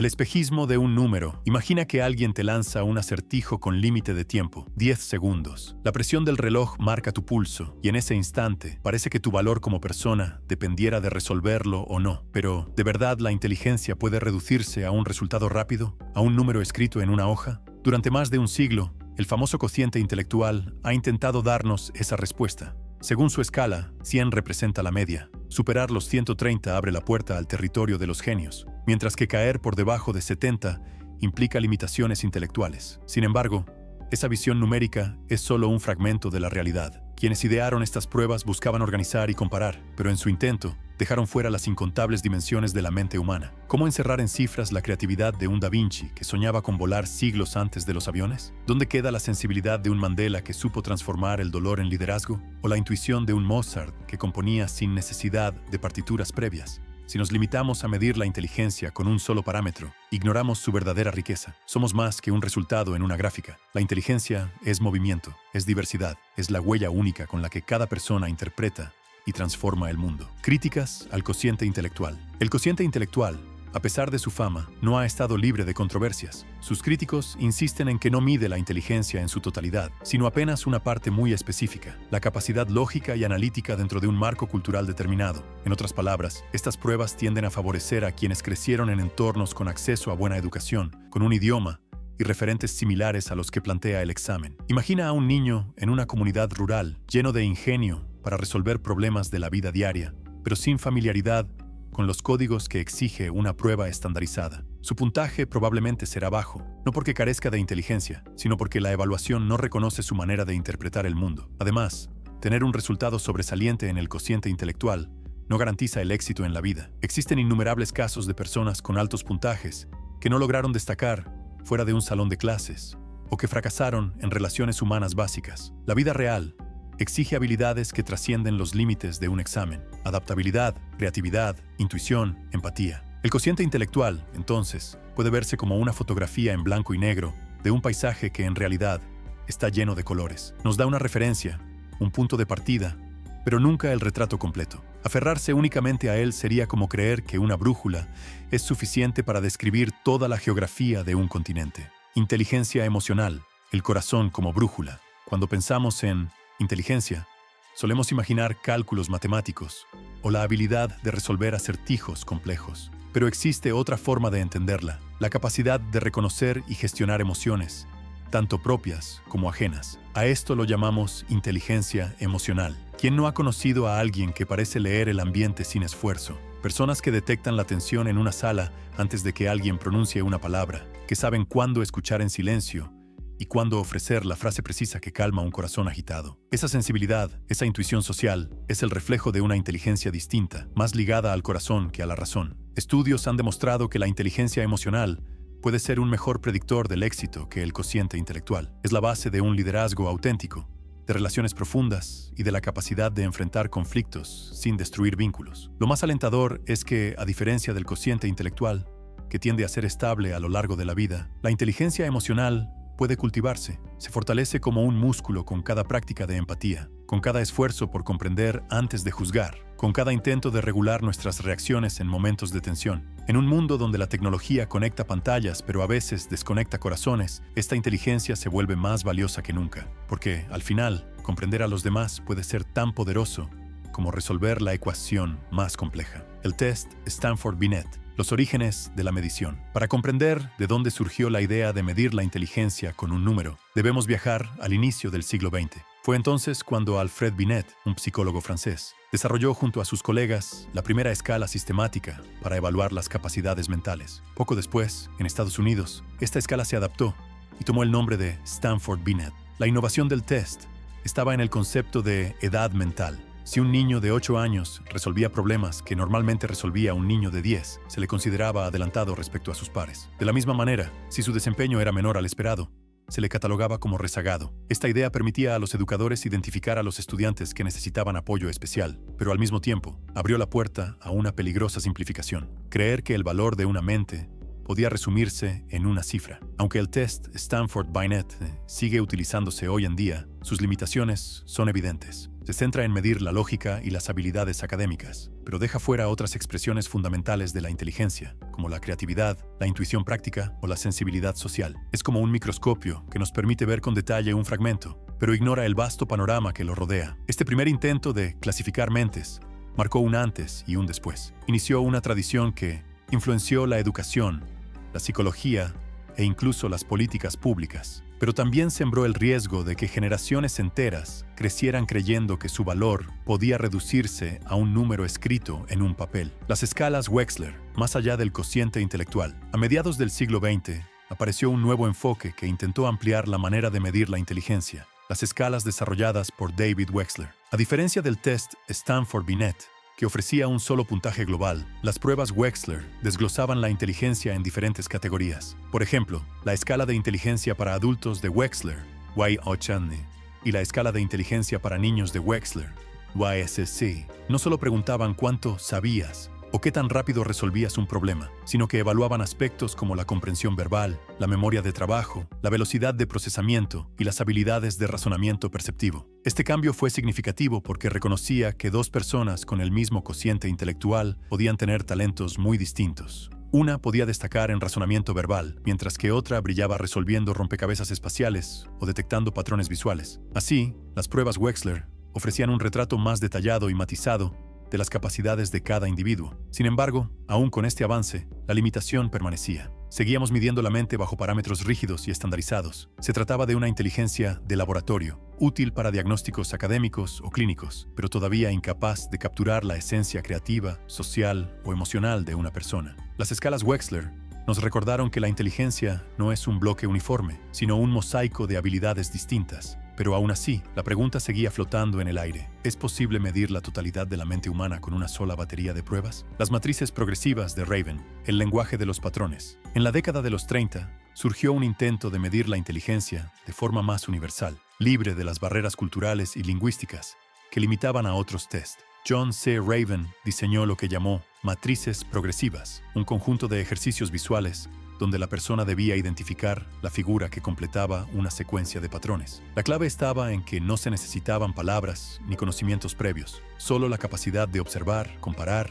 El espejismo de un número. Imagina que alguien te lanza un acertijo con límite de tiempo, 10 segundos. La presión del reloj marca tu pulso y en ese instante parece que tu valor como persona dependiera de resolverlo o no. Pero, ¿de verdad la inteligencia puede reducirse a un resultado rápido? ¿A un número escrito en una hoja? Durante más de un siglo, el famoso cociente intelectual ha intentado darnos esa respuesta. Según su escala, 100 representa la media. Superar los 130 abre la puerta al territorio de los genios, mientras que caer por debajo de 70 implica limitaciones intelectuales. Sin embargo, esa visión numérica es solo un fragmento de la realidad. Quienes idearon estas pruebas buscaban organizar y comparar, pero en su intento, dejaron fuera las incontables dimensiones de la mente humana. ¿Cómo encerrar en cifras la creatividad de un Da Vinci que soñaba con volar siglos antes de los aviones? ¿Dónde queda la sensibilidad de un Mandela que supo transformar el dolor en liderazgo? ¿O la intuición de un Mozart que componía sin necesidad de partituras previas? Si nos limitamos a medir la inteligencia con un solo parámetro, ignoramos su verdadera riqueza. Somos más que un resultado en una gráfica. La inteligencia es movimiento, es diversidad, es la huella única con la que cada persona interpreta y transforma el mundo. Críticas al cociente intelectual. El cociente intelectual, a pesar de su fama, no ha estado libre de controversias. Sus críticos insisten en que no mide la inteligencia en su totalidad, sino apenas una parte muy específica, la capacidad lógica y analítica dentro de un marco cultural determinado. En otras palabras, estas pruebas tienden a favorecer a quienes crecieron en entornos con acceso a buena educación, con un idioma y referentes similares a los que plantea el examen. Imagina a un niño en una comunidad rural, lleno de ingenio para resolver problemas de la vida diaria, pero sin familiaridad con los códigos que exige una prueba estandarizada. Su puntaje probablemente será bajo, no porque carezca de inteligencia, sino porque la evaluación no reconoce su manera de interpretar el mundo. Además, tener un resultado sobresaliente en el cociente intelectual no garantiza el éxito en la vida. Existen innumerables casos de personas con altos puntajes que no lograron destacar fuera de un salón de clases o que fracasaron en relaciones humanas básicas. La vida real exige habilidades que trascienden los límites de un examen: adaptabilidad, creatividad, intuición, empatía. El cociente intelectual, entonces, puede verse como una fotografía en blanco y negro de un paisaje que en realidad está lleno de colores. Nos da una referencia, un punto de partida, pero nunca el retrato completo. Aferrarse únicamente a él sería como creer que una brújula es suficiente para describir toda la geografía de un continente. Inteligencia emocional, el corazón como brújula. Cuando pensamos en inteligencia, solemos imaginar cálculos matemáticos o la habilidad de resolver acertijos complejos. Pero existe otra forma de entenderla: la capacidad de reconocer y gestionar emociones, tanto propias como ajenas. A esto lo llamamos inteligencia emocional. ¿Quién no ha conocido a alguien que parece leer el ambiente sin esfuerzo? Personas que detectan la tensión en una sala antes de que alguien pronuncie una palabra, que saben cuándo escuchar en silencio y cuándo ofrecer la frase precisa que calma un corazón agitado. Esa sensibilidad, esa intuición social, es el reflejo de una inteligencia distinta, más ligada al corazón que a la razón. Estudios han demostrado que la inteligencia emocional puede ser un mejor predictor del éxito que el cociente intelectual. Es la base de un liderazgo auténtico, de relaciones profundas y de la capacidad de enfrentar conflictos sin destruir vínculos. Lo más alentador es que, a diferencia del cociente intelectual, que tiende a ser estable a lo largo de la vida, la inteligencia emocional puede cultivarse. Se fortalece como un músculo con cada práctica de empatía, con cada esfuerzo por comprender antes de juzgar, con cada intento de regular nuestras reacciones en momentos de tensión. En un mundo donde la tecnología conecta pantallas pero a veces desconecta corazones, esta inteligencia se vuelve más valiosa que nunca, porque, al final, comprender a los demás puede ser tan poderoso como resolver la ecuación más compleja. El test Stanford-Binet. Los orígenes de la medición. Para comprender de dónde surgió la idea de medir la inteligencia con un número, debemos viajar al inicio del siglo XX. Fue entonces cuando Alfred Binet, un psicólogo francés, desarrolló junto a sus colegas la primera escala sistemática para evaluar las capacidades mentales. Poco después, en Estados Unidos, esta escala se adaptó y tomó el nombre de Stanford-Binet. La innovación del test estaba en el concepto de edad mental. Si un niño de 8 años resolvía problemas que normalmente resolvía un niño de 10, se le consideraba adelantado respecto a sus pares. De la misma manera, si su desempeño era menor al esperado, se le catalogaba como rezagado. Esta idea permitía a los educadores identificar a los estudiantes que necesitaban apoyo especial, pero al mismo tiempo abrió la puerta a una peligrosa simplificación: creer que el valor de una mente podía resumirse en una cifra. Aunque el test Stanford-Binet sigue utilizándose hoy en día, sus limitaciones son evidentes. se centra en medir la lógica y las habilidades académicas, pero deja fuera otras expresiones fundamentales de la inteligencia, como la creatividad, la intuición práctica o la sensibilidad social. Es como un microscopio que nos permite ver con detalle un fragmento, pero ignora el vasto panorama que lo rodea. Este primer intento de clasificar mentes marcó un antes y un después. Inició una tradición que influenció la educación, la psicología e incluso las políticas públicas. Pero también sembró el riesgo de que generaciones enteras crecieran creyendo que su valor podía reducirse a un número escrito en un papel. Las escalas Wechsler, más allá del cociente intelectual. A mediados del siglo XX, apareció un nuevo enfoque que intentó ampliar la manera de medir la inteligencia. Las escalas desarrolladas por David Wechsler. A diferencia del test Stanford-Binet, que ofrecía un solo puntaje global, las pruebas Wechsler desglosaban la inteligencia en diferentes categorías. Por ejemplo, la escala de inteligencia para adultos de Wechsler, Y8, y la escala de inteligencia para niños de Wechsler, YSC, no solo preguntaban cuánto sabías o qué tan rápido resolvías un problema, sino que evaluaban aspectos como la comprensión verbal, la memoria de trabajo, la velocidad de procesamiento y las habilidades de razonamiento perceptivo. Este cambio fue significativo porque reconocía que dos personas con el mismo cociente intelectual podían tener talentos muy distintos. Una podía destacar en razonamiento verbal, mientras que otra brillaba resolviendo rompecabezas espaciales o detectando patrones visuales. Así, las pruebas Wechsler ofrecían un retrato más detallado y matizado de las capacidades de cada individuo. Sin embargo, aún con este avance, la limitación permanecía. Seguíamos midiendo la mente bajo parámetros rígidos y estandarizados. Se trataba de una inteligencia de laboratorio, útil para diagnósticos académicos o clínicos, pero todavía incapaz de capturar la esencia creativa, social o emocional de una persona. Las escalas Wechsler nos recordaron que la inteligencia no es un bloque uniforme, sino un mosaico de habilidades distintas. Pero aún así, la pregunta seguía flotando en el aire. ¿Es posible medir la totalidad de la mente humana con una sola batería de pruebas? Las matrices progresivas de Raven, el lenguaje de los patrones. En la década de los 30, surgió un intento de medir la inteligencia de forma más universal, libre de las barreras culturales y lingüísticas que limitaban a otros test. John C. Raven diseñó lo que llamó matrices progresivas, un conjunto de ejercicios visuales donde la persona debía identificar la figura que completaba una secuencia de patrones. La clave estaba en que no se necesitaban palabras ni conocimientos previos, solo la capacidad de observar, comparar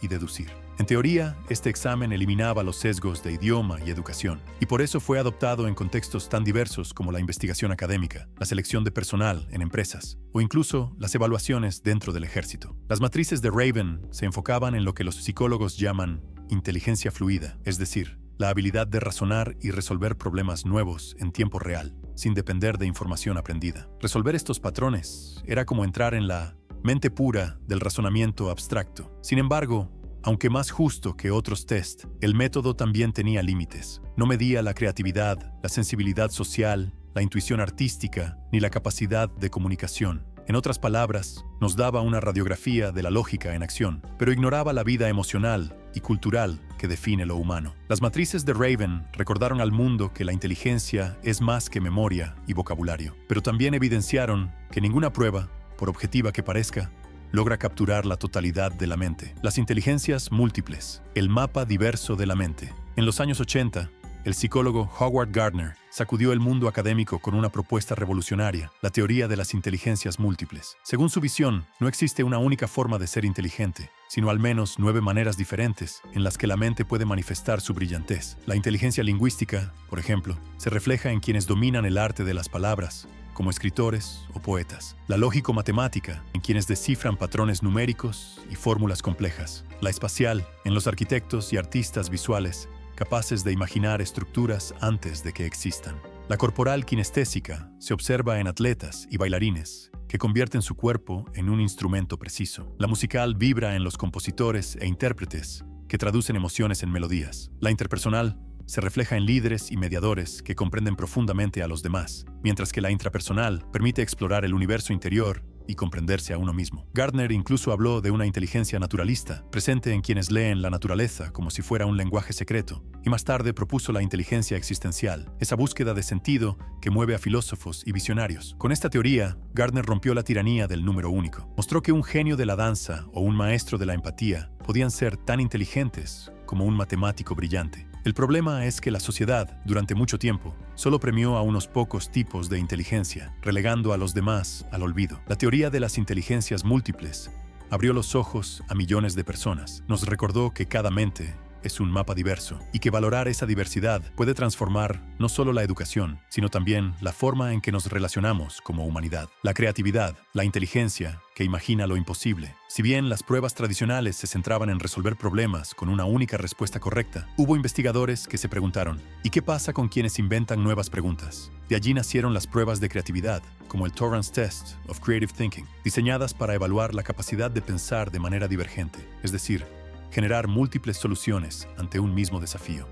y deducir. En teoría, este examen eliminaba los sesgos de idioma y educación, y por eso fue adoptado en contextos tan diversos como la investigación académica, la selección de personal en empresas, o incluso las evaluaciones dentro del ejército. Las matrices de Raven se enfocaban en lo que los psicólogos llaman inteligencia fluida, es decir, la habilidad de razonar y resolver problemas nuevos en tiempo real, sin depender de información aprendida. Resolver estos patrones era como entrar en la mente pura del razonamiento abstracto. Sin embargo, aunque más justo que otros test, el método también tenía límites. No medía la creatividad, la sensibilidad social, la intuición artística, ni la capacidad de comunicación. En otras palabras, nos daba una radiografía de la lógica en acción, pero ignoraba la vida emocional y cultural que define lo humano. Las matrices de Raven recordaron al mundo que la inteligencia es más que memoria y vocabulario, pero también evidenciaron que ninguna prueba, por objetiva que parezca, logra capturar la totalidad de la mente. Las inteligencias múltiples, el mapa diverso de la mente. En los años 80, el psicólogo Howard Gardner sacudió el mundo académico con una propuesta revolucionaria, la teoría de las inteligencias múltiples. Según su visión, no existe una única forma de ser inteligente, sino al menos 9 maneras diferentes en las que la mente puede manifestar su brillantez. La inteligencia lingüística, por ejemplo, se refleja en quienes dominan el arte de las palabras, como escritores o poetas. La lógico-matemática, en quienes descifran patrones numéricos y fórmulas complejas. La espacial, en los arquitectos y artistas visuales, capaces de imaginar estructuras antes de que existan. La corporal kinestésica se observa en atletas y bailarines que convierten su cuerpo en un instrumento preciso. La musical vibra en los compositores e intérpretes que traducen emociones en melodías. La interpersonal se refleja en líderes y mediadores que comprenden profundamente a los demás, mientras que la intrapersonal permite explorar el universo interior y comprenderse a uno mismo. Gardner incluso habló de una inteligencia naturalista, presente en quienes leen la naturaleza como si fuera un lenguaje secreto, y más tarde propuso la inteligencia existencial, esa búsqueda de sentido que mueve a filósofos y visionarios. Con esta teoría, Gardner rompió la tiranía del número único. Mostró que un genio de la danza o un maestro de la empatía podían ser tan inteligentes como un matemático brillante. El problema es que la sociedad, durante mucho tiempo, solo premió a unos pocos tipos de inteligencia, relegando a los demás al olvido. La teoría de las inteligencias múltiples abrió los ojos a millones de personas. Nos recordó que cada mente es un mapa diverso y que valorar esa diversidad puede transformar no solo la educación, sino también la forma en que nos relacionamos como humanidad. La creatividad, la inteligencia que imagina lo imposible. Si bien las pruebas tradicionales se centraban en resolver problemas con una única respuesta correcta, hubo investigadores que se preguntaron, ¿y qué pasa con quienes inventan nuevas preguntas? De allí nacieron las pruebas de creatividad, como el Torrance Test of Creative Thinking, diseñadas para evaluar la capacidad de pensar de manera divergente, es decir, generar múltiples soluciones ante un mismo desafío.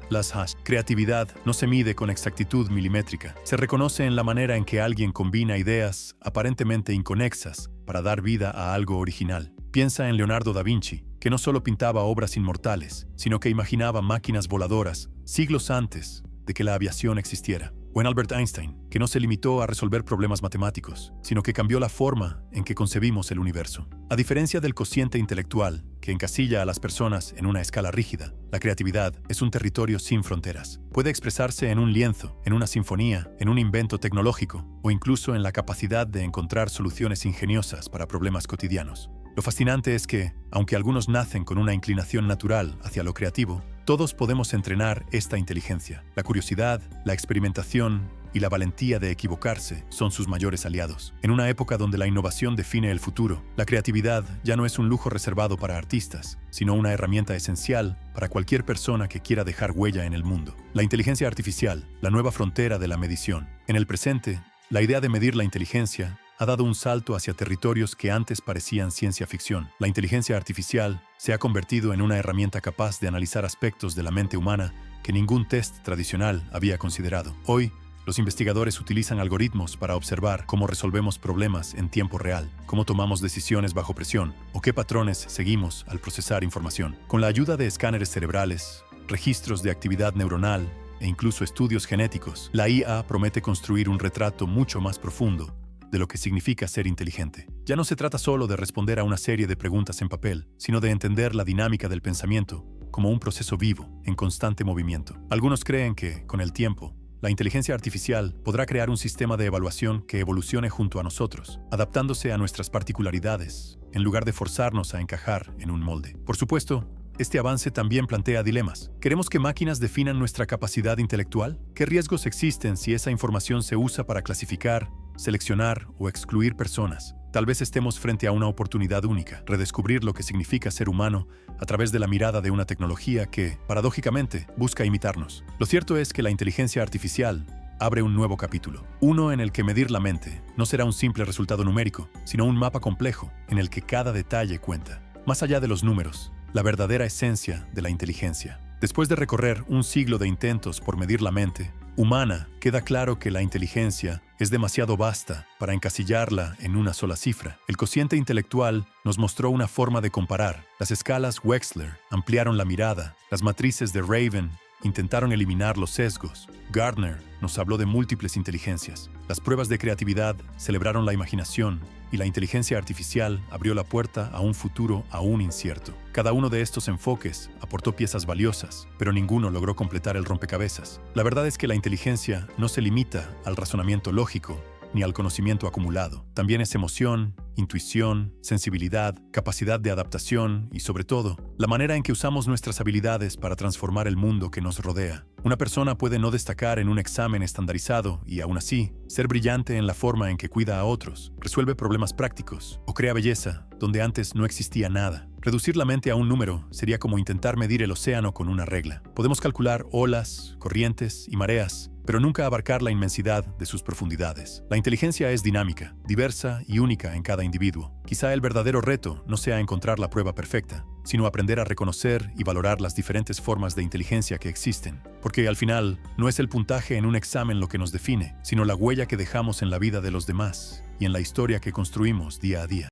Creatividad no se mide con exactitud milimétrica. Se reconoce en la manera en que alguien combina ideas aparentemente inconexas para dar vida a algo original. Piensa en Leonardo da Vinci, que no solo pintaba obras inmortales, sino que imaginaba máquinas voladoras siglos antes de que la aviación existiera. O en Albert Einstein, que no se limitó a resolver problemas matemáticos, sino que cambió la forma en que concebimos el universo. A diferencia del cociente intelectual, que encasilla a las personas en una escala rígida, la creatividad es un territorio sin fronteras. Puede expresarse en un lienzo, en una sinfonía, en un invento tecnológico, o incluso en la capacidad de encontrar soluciones ingeniosas para problemas cotidianos. Lo fascinante es que, aunque algunos nacen con una inclinación natural hacia lo creativo, todos podemos entrenar esta inteligencia. La curiosidad, la experimentación y la valentía de equivocarse son sus mayores aliados. En una época donde la innovación define el futuro, la creatividad ya no es un lujo reservado para artistas, sino una herramienta esencial para cualquier persona que quiera dejar huella en el mundo. La inteligencia artificial, la nueva frontera de la medición. En el presente, la idea de medir la inteligencia ha dado un salto hacia territorios que antes parecían ciencia ficción. La inteligencia artificial se ha convertido en una herramienta capaz de analizar aspectos de la mente humana que ningún test tradicional había considerado. Hoy, los investigadores utilizan algoritmos para observar cómo resolvemos problemas en tiempo real, cómo tomamos decisiones bajo presión o qué patrones seguimos al procesar información. Con la ayuda de escáneres cerebrales, registros de actividad neuronal e incluso estudios genéticos, la IA promete construir un retrato mucho más profundo de lo que significa ser inteligente. Ya no se trata solo de responder a una serie de preguntas en papel, sino de entender la dinámica del pensamiento como un proceso vivo, en constante movimiento. Algunos creen que, con el tiempo, la inteligencia artificial podrá crear un sistema de evaluación que evolucione junto a nosotros, adaptándose a nuestras particularidades, en lugar de forzarnos a encajar en un molde. Por supuesto, este avance también plantea dilemas. ¿Queremos que máquinas definan nuestra capacidad intelectual? ¿Qué riesgos existen si esa información se usa para clasificar, seleccionar o excluir personas? Tal vez estemos frente a una oportunidad única, redescubrir lo que significa ser humano a través de la mirada de una tecnología que, paradójicamente, busca imitarnos. Lo cierto es que la inteligencia artificial abre un nuevo capítulo, uno en el que medir la mente no será un simple resultado numérico, sino un mapa complejo en el que cada detalle cuenta. Más allá de los números, la verdadera esencia de la inteligencia. Después de recorrer un siglo de intentos por medir la mente humana, queda claro que la inteligencia es demasiado vasta para encasillarla en una sola cifra. El cociente intelectual nos mostró una forma de comparar. Las escalas Wechsler ampliaron la mirada. Las matrices de Raven intentaron eliminar los sesgos. Gardner nos habló de múltiples inteligencias. Las pruebas de creatividad celebraron la imaginación y la inteligencia artificial abrió la puerta a un futuro aún incierto. Cada uno de estos enfoques aportó piezas valiosas, pero ninguno logró completar el rompecabezas. La verdad es que la inteligencia no se limita al razonamiento lógico ni al conocimiento acumulado. También es emoción, intuición, sensibilidad, capacidad de adaptación y, sobre todo, la manera en que usamos nuestras habilidades para transformar el mundo que nos rodea. Una persona puede no destacar en un examen estandarizado y, aún así, ser brillante en la forma en que cuida a otros, resuelve problemas prácticos o crea belleza donde antes no existía nada. Reducir la mente a un número sería como intentar medir el océano con una regla. Podemos calcular olas, corrientes y mareas, pero nunca abarcar la inmensidad de sus profundidades. La inteligencia es dinámica, diversa y única en cada individuo. Quizá el verdadero reto no sea encontrar la prueba perfecta, sino aprender a reconocer y valorar las diferentes formas de inteligencia que existen. Porque al final, no es el puntaje en un examen lo que nos define, sino la huella que dejamos en la vida de los demás y en la historia que construimos día a día.